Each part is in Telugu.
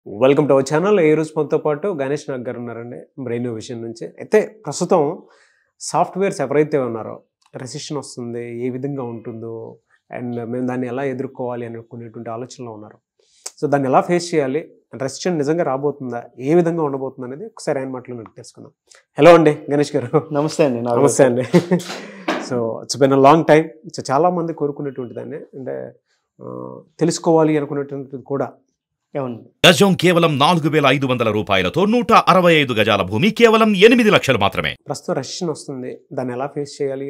Welcome to our channel. ఈ రోజు మనతో పాటు గణేష్ నాగ్ గారు ఉన్నారండి, బ్రెయిన్ విషయం నుంచి. అయితే ప్రస్తుతం సాఫ్ట్వేర్స్ ఎవరైతే ఉన్నారో రెసిషన్ వస్తుంది, ఏ విధంగా ఉంటుందో అండ్ మేము దాన్ని ఎలా ఎదుర్కోవాలి అనుకునేటువంటి ఆలోచనలో ఉన్నారు. సో దాన్ని ఎలా ఫేస్ చేయాలి, రెసిషన్ నిజంగా రాబోతుందా, ఏ విధంగా ఉండబోతుంది అనేది ఒకసారి ఆయన మాటలు తెలుసుకుందాం. హలో అండి గణేష్ గారు. నమస్తే అండి. నమస్తే అండి. So it's Ben a long time. So చాలామంది కోరుకునేటువంటి దాన్ని అంటే తెలుసుకోవాలి అనుకునేటువంటిది కూడా. గజం కేవలం 4,500 రూపాయలతో 165 గజాల భూమి కేవలం 8 లక్షలు మాత్రమే. ప్రస్తుతం రెసిషన్ వస్తుంది, దాన్ని ఎలా ఫేస్ చేయాలి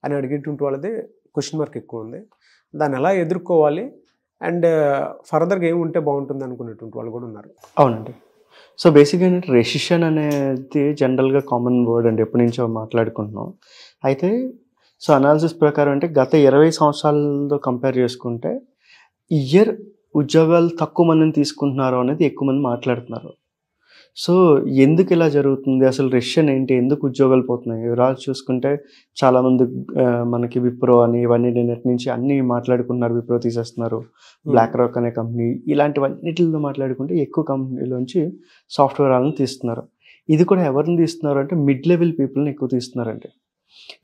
అని అడిగేటువంటి వాళ్ళదే క్వశ్చన్ మార్క్ ఎక్కువ ఉంది. దాన్ని ఎలా ఎదుర్కోవాలి అండ్ ఫర్దర్గా ఏమి ఉంటే బాగుంటుంది అనుకునేటువంటి వాళ్ళు కూడా ఉన్నారు. అవునండి. సో బేసిక్గా ఏంటంటే రెసిషన్ అనేది జనరల్గా కామన్ వర్డ్ అండి, ఎప్పటి నుంచో మాట్లాడుకుంటున్నాం. అయితే సో అనాలిసిస్ ప్రకారం అంటే గత 20 సంవత్సరాలతో కంపేర్ చేసుకుంటే ఇయర్ ఉద్యోగాలు తక్కువ మందిని తీసుకుంటున్నారు అనేది ఎక్కువ మంది మాట్లాడుతున్నారు. సో ఎందుకు ఇలా జరుగుతుంది, అసలు రెసిషన్ ఏంటి, ఎందుకు ఉద్యోగాలు పోతున్నాయి? వివరాలు చూసుకుంటే చాలామంది మనకి విప్రో అని ఇవన్నీ నిన్నటి నుంచి అన్నీ మాట్లాడుకుంటున్నారు. విప్రో తీసేస్తున్నారు, బ్లాక్ రాక్ అనే కంపెనీ, ఇలాంటివన్నిటిలో మాట్లాడుకుంటే ఎక్కువ కంపెనీలోంచి సాఫ్ట్వేర్ వాళ్ళని తీస్తున్నారు. ఇది కూడా ఎవరిని తీస్తున్నారు అంటే మిడ్ లెవెల్ పీపుల్ని ఎక్కువ తీస్తున్నారండి.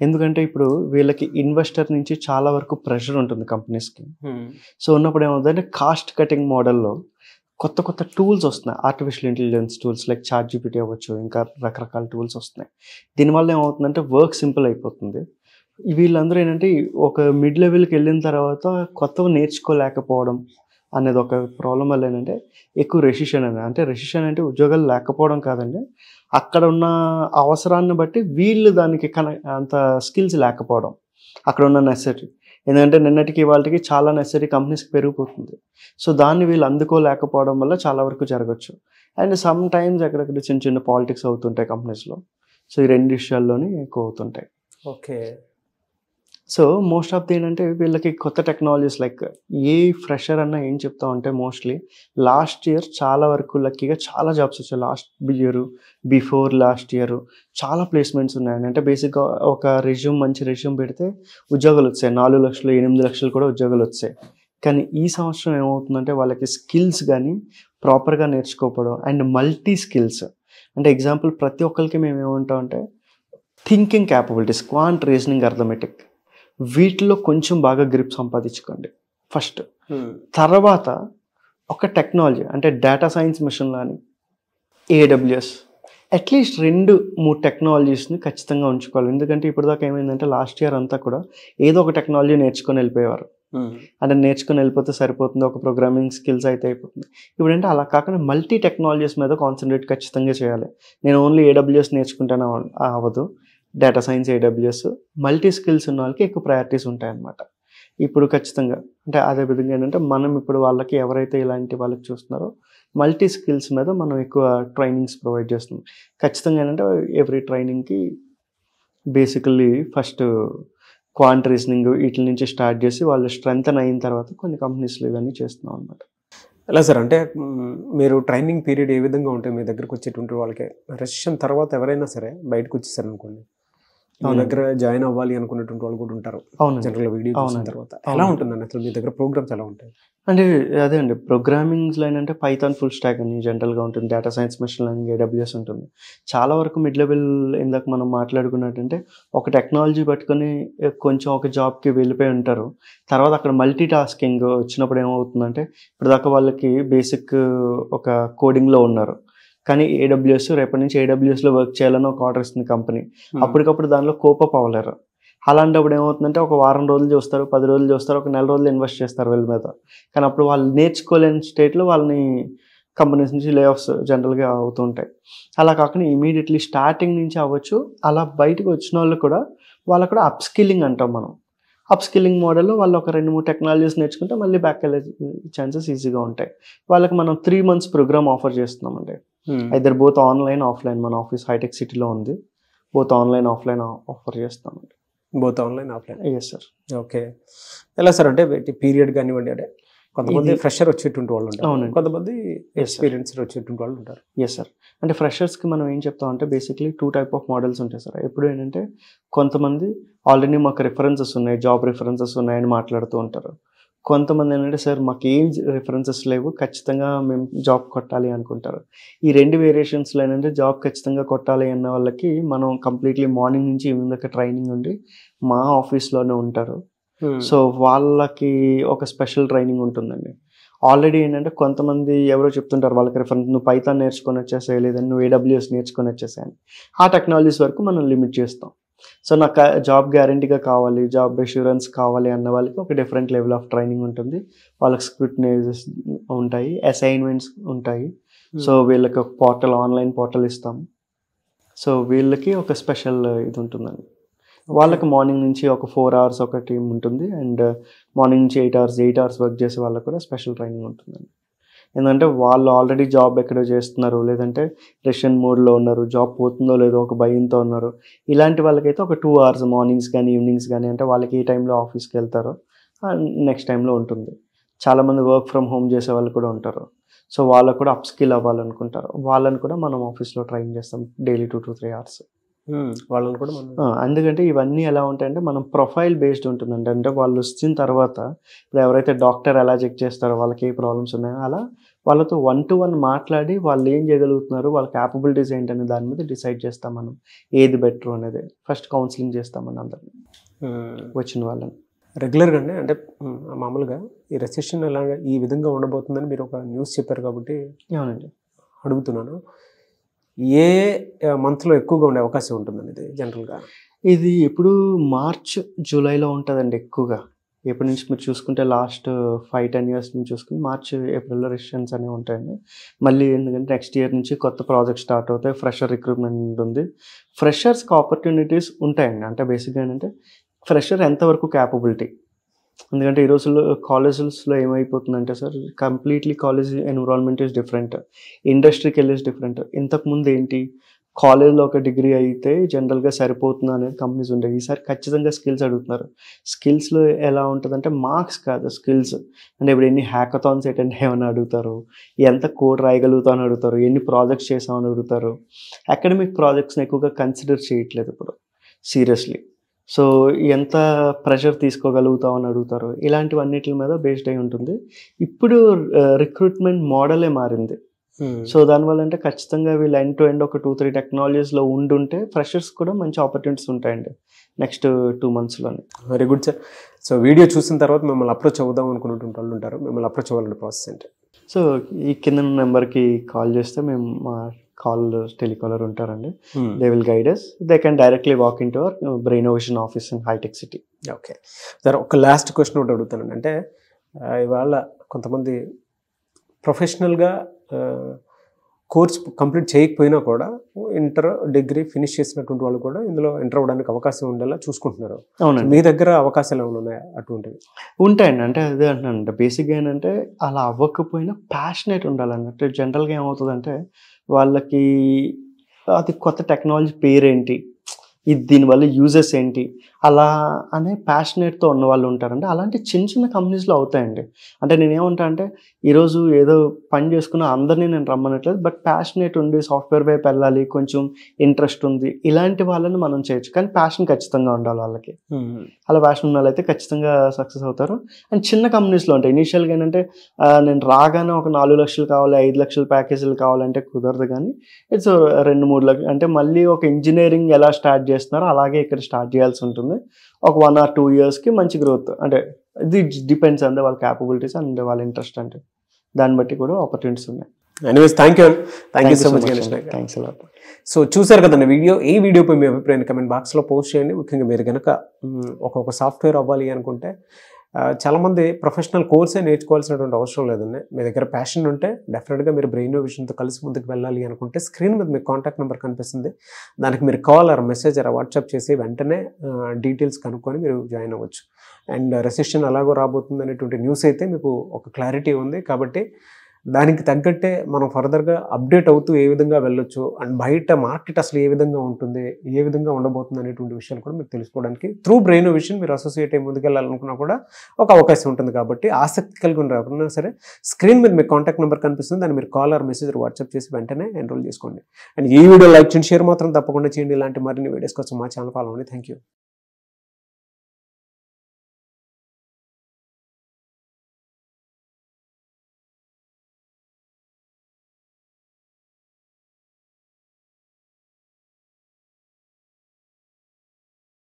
ఎందుకంటే ఇప్పుడు వీళ్ళకి ఇన్వెస్టర్ నుంచి చాలా వరకు ప్రెషర్ ఉంటుంది కంపెనీస్కి. సో ఉన్నప్పుడు ఏమవుతుందంటే కాస్ట్ కటింగ్ మోడల్లో కొత్త కొత్త టూల్స్ వస్తున్నాయి. Artificial intelligence tools like ChatGPT అవ్వచ్చు, ఇంకా రకరకాల టూల్స్ వస్తున్నాయి. దీనివల్ల ఏమవుతుందంటే వర్క్ సింపుల్ అయిపోతుంది. వీళ్ళందరూ ఏంటంటే ఒక మిడ్ లెవెల్కి వెళ్ళిన తర్వాత కొత్తవి నేర్చుకోలేకపోవడం అనేది ఒక ప్రాబ్లం వల్ల ఏంటంటే ఎక్కువ రెసిషన్ అనేది. అంటే రెసిషన్ అంటే ఉద్యోగాలు లేకపోవడం కాదండి, అక్కడ ఉన్న అవసరాన్ని బట్టి వీళ్ళు దానికి అంత స్కిల్స్ లేకపోవడం, అక్కడ ఉన్న నెసరీ. ఎందుకంటే నిన్నటికి వాళ్ళకి చాలా నెసరీ కంపెనీస్కి పెరిగిపోతుంది. సో దాన్ని వీళ్ళు అందుకోలేకపోవడం వల్ల చాలా వరకు జరగచ్చు. అండ్ సమ్ టైమ్స్ ఎక్కడెక్కడ చిన్న చిన్న పాలిటిక్స్ అవుతుంటాయి కంపెనీస్లో. సో ఈ రెండు విషయాల్లోనే ఎక్కువ అవుతుంటాయి. Okay. So most of the ఏంటంటే వీళ్ళకి కొత్త టెక్నాలజీస్ లైక్ ఏ ఫ్రెషర్ అన్న ఏం చెప్తా ఉంటే మోస్ట్లీ లాస్ట్ ఇయర్ చాలా వరకు లక్కీగా చాలా జాబ్స్ వచ్చాయి. Last year before last year చాలా ప్లేస్మెంట్స్ ఉన్నాయండి. అంటే బేసిక్గా ఒక మంచి రెజ్యూమ్ పెడితే ఉద్యోగాలు వచ్చాయి. 4 లక్షలు 8 లక్షలు కూడా ఉద్యోగాలు వచ్చాయి. కానీ ఈ సంవత్సరం ఏమవుతుందంటే వాళ్ళకి స్కిల్స్ కానీ ప్రాపర్గా నేర్చుకోకపోవడం అండ్ మల్టీ స్కిల్స్. అంటే ఎగ్జాంపుల్ ప్రతి ఒక్కరికి మేము ఏమంటామంటే thinking capabilities, quant reasoning, arithmetic, వీటిలో కొంచెం బాగా గ్రిప్ సంపాదించుకోండి ఫస్ట్. తర్వాత ఒక టెక్నాలజీ అంటే data science, machine learning, AWS, at least 2-3 టెక్నాలజీస్ని ఖచ్చితంగా ఉంచుకోవాలి. ఎందుకంటే ఇప్పుడు దాకా ఏమైందంటే లాస్ట్ ఇయర్ అంతా కూడా ఏదో ఒక టెక్నాలజీ నేర్చుకొని వెళ్ళిపోయేవారు. అంటే నేర్చుకొని వెళ్ళిపోతే సరిపోతుంది, ఒక ప్రోగ్రామింగ్ స్కిల్స్ అయితే అయిపోతుంది. ఇప్పుడంటే అలా కాకుండా మల్టీ టెక్నాలజీస్ మీద కాన్సన్ట్రేట్ ఖచ్చితంగా చేయాలి. నేను ఓన్లీ AWS నేర్చుకుంటానే అవ్వదు. Data science, AWS, multi skills ఉన్న వాళ్ళకి ఎక్కువ ప్రయారిటీస్ ఉంటాయన్నమాట. ఇప్పుడు ఖచ్చితంగా అంటే అదే విధంగా ఏంటంటే మనం ఇప్పుడు వాళ్ళకి ఎవరైతే ఇలాంటి వాళ్ళకి చూస్తున్నారో మల్టీ స్కిల్స్ మీద మనం ఎక్కువ ట్రైనింగ్స్ ప్రొవైడ్ చేస్తున్నాం. ఖచ్చితంగా ఏంటంటే ఎవ్రీ ట్రైనింగ్కి బేసికల్లీ ఫస్ట్ క్వాంట్ రీజనింగ్ వీటి నుంచి స్టార్ట్ చేసి వాళ్ళు స్ట్రెంగ్తన్ అయిన తర్వాత కొన్ని కంపెనీస్లో ఇవన్నీ చేస్తున్నాం అనమాట. ఎలా సార్ అంటే మీరు ట్రైనింగ్ పీరియడ్ ఏ విధంగా ఉంటాయి మీ దగ్గరకు వచ్చేటువంటి వాళ్ళకి? రెసిషన్ తర్వాత ఎవరైనా సరే బయటకు వచ్చేసారు అనుకోండి, మీ దగ్గర జాయిన్ అవ్వాలి అనుకునేటువంటి వాళ్ళు కూడా ఉంటారు. అవును, జనరల్గా వీడియో చూసిన తర్వాత ఎలా ఉంటుందండి అసలు మీ దగ్గర ప్రోగ్రామ్స్ ఎలా ఉంటాయి? అంటే అదే అండి, ప్రోగ్రామింగ్స్లో ఏంటంటే పైథాన్ ఫుల్ స్టాక్ అని జనరల్గా ఉంటుంది, data science, machine learning, AWS ఉంటుంది. చాలా వరకు మిడ్ లెవెల్ ఇందాక మనం మాట్లాడుకున్నట్టంటే ఒక టెక్నాలజీ పట్టుకొని కొంచెం ఒక జాబ్కి వెళ్ళిపోయి ఉంటారు. తర్వాత అక్కడ మల్టీ టాస్కింగ్ వచ్చినప్పుడు ఏమవుతుందంటే ఇప్పుడు దాకా వాళ్ళకి బేసిక్ ఒక కోడింగ్లో ఉన్నారు, కానీ AWS రేపటి నుంచి AWSలో వర్క్ చేయాలని ఒక ఆర్డర్ ఇస్తుంది కంపెనీ. అప్పటికప్పుడు దానిలో కోపప్ అవ్వలేరు. అలాంటప్పుడు ఏమవుతుందంటే ఒక వారం రోజులు చూస్తారు, 10 రోజులు చూస్తారు, ఒక నెల రోజులు ఇన్వెస్ట్ చేస్తారు వీళ్ళ మీద. కానీ అప్పుడు వాళ్ళు నేర్చుకోలేని స్టేట్లో వాళ్ళని కంపెనీస్ నుంచి లే ఆఫ్స్ జనరల్గా అవుతుంటాయి. అలా కాకుండా ఇమీడియట్లీ స్టార్టింగ్ నుంచి అవ్వచ్చు. అలా బయటకు వచ్చిన వాళ్ళు కూడా వాళ్ళకు కూడా అప్ స్కిల్లింగ్ అంటాం మనం. అప్ స్కిల్లింగ్ మోడల్లో వాళ్ళు ఒక 2-3 టెక్నాలజీస్ నేర్చుకుంటే మళ్ళీ బ్యాక్ వెళ్ళే ఛాన్సెస్ ఈజీగా ఉంటాయి. వాళ్ళకి మనం 3 months ప్రోగ్రామ్ ఆఫర్ చేస్తున్నామండి. Either both online, offline. మన ఆఫీస్ హైటెక్ సిటీలో ఉంది. బోత్ ఆన్లైన్, ఆఫ్లైన్ ఆఫర్ చేస్తామండి. Both online, offline? Yes sir. Okay. ఎలా సార్ అంటే పీరియడ్ కానివ్వండి, అంటే కొంతమంది ఫ్రెషర్ వచ్చేటువంటి వాళ్ళు ఉంటారు, కొంతమంది ఎక్స్పీరియన్స్డ్ వచ్చేటువంటి వాళ్ళు ఉంటారు. Yes sir. అంటే ఫ్రెషర్స్కి మనం ఏం చెప్తామంటే బేసిక్లీ 2 type ఆఫ్ మోడల్స్ ఉంటాయి సార్. ఎప్పుడు ఏంటంటే కొంతమంది ఆల్రెడీ మాకు రిఫరెన్సెస్ ఉన్నాయి, జాబ్ రిఫరెన్సెస్ ఉన్నాయని మాట్లాడుతూ ఉంటారు. కొంతమంది ఏంటంటే సార్ మాకు ఏం రిఫరెన్సెస్ లేవు, ఖచ్చితంగా మేము జాబ్ కొట్టాలి అనుకుంటారు. ఈ 2 వేరియేషన్స్లో ఏంటంటే జాబ్ ఖచ్చితంగా కొట్టాలి అన్న వాళ్ళకి మనం కంప్లీట్లీ మార్నింగ్ నుంచి ఈవినింగ్ దాకా ట్రైనింగ్ ఉండి మా ఆఫీస్లోనే ఉంటారు. సో వాళ్ళకి ఒక స్పెషల్ ట్రైనింగ్ ఉంటుందండి. ఆల్రెడీ ఏంటంటే కొంతమంది ఎవరో చెప్తుంటారు వాళ్ళకి రిఫరెన్స్, నువ్వు పైథాన్ నేర్చుకొని వచ్చేసాయి, లేదంటే నువ్వు AWS నేర్చుకొని వచ్చేసాయి అని. ఆ టెక్నాలజీస్ వరకు మనం లిమిట్ చేస్తాం. సో నాకు జాబ్ గ్యారంటీగా కావాలి, జాబ్ అష్యూరెన్స్ కావాలి అన్న వాళ్ళకి ఒక డిఫరెంట్ లెవెల్ ఆఫ్ ట్రైనింగ్ ఉంటుంది. వాళ్ళకి స్క్రూటినైజెస్ ఉంటాయి, అసైన్మెంట్స్ ఉంటాయి. సో వీళ్ళకి ఒక పోర్టల్, ఆన్లైన్ పోర్టల్ ఇస్తాం. సో వీళ్ళకి ఒక స్పెషల్ ఇది ఉంటుందండి. వాళ్ళకి మార్నింగ్ నుంచి ఒక 4 hours ఒక టీం ఉంటుంది, అండ్ మార్నింగ్ నుంచి 8 hours వర్క్ చేసే వాళ్ళకి కూడా స్పెషల్ ట్రైనింగ్ ఉంటుందండి. ఎందుకంటే వాళ్ళు ఆల్రెడీ జాబ్ ఎక్కడో చేస్తున్నారు, లేదంటే రెషన్ మోడ్లో ఉన్నారు, జాబ్ పోతుందో లేదో ఒక భయంతో ఉన్నారు. ఇలాంటి వాళ్ళకైతే ఒక 2 hours మార్నింగ్స్ కానీ ఈవినింగ్స్ కానీ, అంటే వాళ్ళకి ఏ టైంలో ఆఫీస్కి వెళ్తారో నెక్స్ట్ టైంలో ఉంటుంది. చాలామంది వర్క్ ఫ్రమ్ హోమ్ చేసే వాళ్ళు కూడా ఉంటారు. సో వాళ్ళకు కూడా అప్ స్కిల్ అవ్వాలనుకుంటారు, వాళ్ళని కూడా మనం ఆఫీస్లో ట్రైన్ చేస్తాం డైలీ 2 to 3 hours. వాళ్ళని కూడా మనం ఎందుకంటే ఇవన్నీ ఎలా ఉంటాయంటే మనం ప్రొఫైల్ బేస్డ్ ఉంటుందండి. అంటే వాళ్ళు వచ్చిన తర్వాత ఇప్పుడు ఎవరైతే డాక్టర్ ఎలా చెక్ చేస్తారో వాళ్ళకి ఏ ప్రాబ్లమ్స్ ఉన్నాయో అలా వాళ్ళతో 1-to-1 మాట్లాడి వాళ్ళు ఏం చేయగలుగుతున్నారు, వాళ్ళ క్యాపబిలిటీస్ ఏంటనే దాని మీద డిసైడ్ చేస్తాం మనం, ఏది బెటర్ అనేది. ఫస్ట్ కౌన్సిలింగ్ చేస్తామని అందరినీ వచ్చిన వాళ్ళని రెగ్యులర్గా అండి. అంటే మామూలుగా ఈ రెసెషన్ ఎలా ఈ విధంగా ఉండబోతుందని మీరు ఒక న్యూస్ చెప్పారు కాబట్టి అవునండి అడుగుతున్నాను. ఏ మంత్లో ఎక్కువగా ఉండే అవకాశం ఉంటుందండి ఇది జనరల్గా? ఇది ఇప్పుడు మార్చ్ జూలైలో ఉంటుందండి ఎక్కువగా. ఎప్పటి నుంచి మీరు చూసుకుంటే లాస్ట్ 5-10 years నుంచి చూసుకుంటే మార్చ్ ఏప్రిల్లో రెసిషన్స్ అనేవి ఉంటాయండి. మళ్ళీ ఎందుకంటే నెక్స్ట్ ఇయర్ నుంచి కొత్త ప్రాజెక్ట్ స్టార్ట్ అవుతాయి, ఫ్రెషర్ రిక్రూట్మెంట్ ఉంటుంది. ఫ్రెషర్స్కి ఆపర్చునిటీస్ ఉంటాయండి. అంటే బేసిక్గా ఏంటంటే ఫ్రెషర్ ఎంతవరకు క్యాపబిలిటీ, ఎందుకంటే ఈ రోజుల్లో కాలేజెస్లో ఏమైపోతుందంటే sir completely college environment is different, ఇండస్ట్రీకి వెళ్ళేసి డిఫరెంట్. ఇంతకుముందు ఏంటి, కాలేజ్లో ఒక డిగ్రీ అయితే జనరల్గా సరిపోతుంది అనేది కంపెనీస్ ఉండేవి. ఈసారి ఖచ్చితంగా స్కిల్స్ అడుగుతున్నారు. స్కిల్స్లో ఎలా ఉంటుందంటే మార్క్స్ కాదు, స్కిల్స్. అంటే ఇప్పుడు ఎన్ని హ్యాకథాన్స్ అటెండ్ అయ్యామని అడుగుతారు, ఎంత కోడ్ రాయగలుగుతామని అడుగుతారు, ఎన్ని ప్రాజెక్ట్స్ చేసామని అడుగుతారు. అకాడమిక్ ప్రాజెక్ట్స్ని ఎక్కువగా కన్సిడర్ చేయట్లేదు ఇప్పుడు సీరియస్లీ. సో ఎంత ప్రెషర్ తీసుకోగలుగుతామని అడుగుతారు. ఇలాంటివన్నిటి మీద బేస్డ్ అయి ఉంటుంది. ఇప్పుడు రిక్రూట్మెంట్ మోడలే మారింది. సో దానివల్ల అంటే ఖచ్చితంగా వీళ్ళు ఎండ్ టు ఎండ్ ఒక 2-3 టెక్నాలజీస్లో ఉండుంటే ఫ్రెషర్స్ కూడా మంచి ఆపర్చునిటీస్ ఉంటాయండి నెక్స్ట్ 2 monthsలోనే. Very good sir. So video చూసిన తర్వాత మిమ్మల్ని అప్రోచ్ అవుదాం అనుకున్నటువంటి వాళ్ళు ఉంటారు, మిమ్మల్ని అప్రోచ్ అవ్వాలంటే ప్రాసెస్ ఏంటి? సో ఈ కింద నెంబర్కి కాల్ చేస్తే మేము మా కాల్ టెలికాలర్ ఉంటారండి. They will guide us. They can directly walk in to our Brainovation office in హైటెక్ సిటీ. ఓకే సార్, ఒక లాస్ట్ క్వశ్చన్ ఒకటి అడుగుతానండి. అంటే ఇవాళ కొంతమంది ప్రొఫెషనల్గా కోర్స్ కంప్లీట్ చేయకపోయినా కూడా ఇంటర్ డిగ్రీ ఫినిష్ చేసినటువంటి వాళ్ళు కూడా ఇందులో ఎంటర్ అవ్వడానికి అవకాశం ఉండేలా చూసుకుంటున్నారు. అవునండి. మీ దగ్గర అవకాశాలు ఏమైనా ఉన్నాయా అటువంటివి? ఉంటాయండి. అంటే అదే అంటున్నానంటే బేసిక్గా ఏంటంటే అలా అవ్వకపోయినా ప్యాషనేట్ ఉండాలన్నట్టు. జనరల్గా ఏమవుతుందంటే వాళ్ళకి అది కొత్త టెక్నాలజీ పేరేంటి, ఇది దీనివల్ల యూజెస్ ఏంటి, అలా అనే ప్యాషనేట్తో ఉన్న వాళ్ళు ఉంటారండి. అలాంటి చిన్న చిన్న కంపెనీస్లో అవుతాయండి. అంటే నేనేమంటా అంటే ఈరోజు ఏదో పని చేసుకున్న అందరినీ నేను రమ్మనట్లేదు, బట్ ప్యాషనేట్ ఉండి సాఫ్ట్వేర్ వైపు వెళ్ళాలి, కొంచెం ఇంట్రెస్ట్ ఉంది, ఇలాంటి వాళ్ళని మనం చేయొచ్చు. కానీ ప్యాషన్ ఖచ్చితంగా ఉండాలి వాళ్ళకి. అలా ప్యాషన్ ఉన్న వాళ్ళైతే ఖచ్చితంగా సక్సెస్ అవుతారు. అండ్ చిన్న కంపెనీస్లో ఉంటాయి. ఇనీషియల్గా ఏంటంటే నేను రాగానే ఒక 4 లక్షలు కావాలి, 5 లక్షల ప్యాకేజీలు కావాలంటే కుదరదు. కానీ ఇట్స్ 2-3 లక్షలు అంటే మళ్ళీ ఒక ఇంజనీరింగ్ ఎలా స్టార్ట్ చేస్తున్నారో అలాగే ఇక్కడ స్టార్ట్ చేయాల్సి ఉంటుంది. ఒక 1 or 2 yearsకి మంచి గ్రోత్. అంటే ఇది డిపెండ్స్ అంతే వాళ్ళ క్యాపబిలిటీస్ అండ్ వాళ్ళ ఇంట్రెస్ట్, అంటే దాన్ని బట్టి కూడా ఆపర్చునిటీస్ ఉన్నాయి. Anyways thank you so much. Thanks a lot. So చూసారు కదండి ఈ వీడియోపై మీ అభిప్రాయాన్ని కమెంట్ బాక్స్లో పోస్ట్ చేయండి. ముఖ్యంగా మీరు కనుక ఒక్కొక్క సాఫ్ట్వేర్ అవ్వాలి అనుకుంటే చాలామంది ప్రొఫెషనల్ కోర్సే నేర్చుకోవాల్సినటువంటి అవసరం లేదండి. మీ దగ్గర ప్యాషన్ ఉంటే డెఫినెట్గా మీరు బ్రెయినోవేషన్తో కలిసి ముందుకు వెళ్ళాలి అనుకుంటే స్క్రీన్ మీద మీకు కాంటాక్ట్ నెంబర్ కనిపిస్తుంది, దానికి మీరు call or message or WhatsApp చేసి వెంటనే డీటెయిల్స్ కనుక్కొని మీరు జాయిన్ అవ్వచ్చు. అండ్ రెసిషన్ అలాగో రాబోతుంది అనేటువంటి న్యూస్ అయితే మీకు ఒక క్లారిటీ ఉంది కాబట్టి దానికి తగ్గట్టే మనం ఫర్దర్గా అప్డేట్ అవుతూ ఏ విధంగా వెళ్ళొచ్చు అండ్ బయట మార్కెట్ అసలు ఏ విధంగా ఉంటుంది, ఏ విధంగా ఉండబోతుంది అనేటువంటి విషయాలు కూడా మీకు తెలుసుకోవడానికి త్రూ బ్రెయినోవేషన్ మీరు అసోసియేట్ అయ్యి ముందుకెళ్ళాలనుకున్నా కూడా ఒక అవకాశం ఉంటుంది. కాబట్టి ఆసక్తి కలిగి ఉన్న ఎవరైనా సరే స్క్రీన్ మీద మీకు కాంటాక్ట్ నెంబర్ కనిపిస్తుంది, దాన్ని మీరు కాల్ ఆర్ మెసేజ్ వాట్సాప్ చేసి వెంటనే ఎన్రోల్ చేసుకోండి. అండ్ ఈ వీడియో లైక్ చేయండి, షేర్ మాత్రం తప్పకుండా చేయండి. ఇలాంటి మరిన్ని వీడియోస్ కోసం మా ఛానల్ ఫాలో అవ్వండి. Thank you.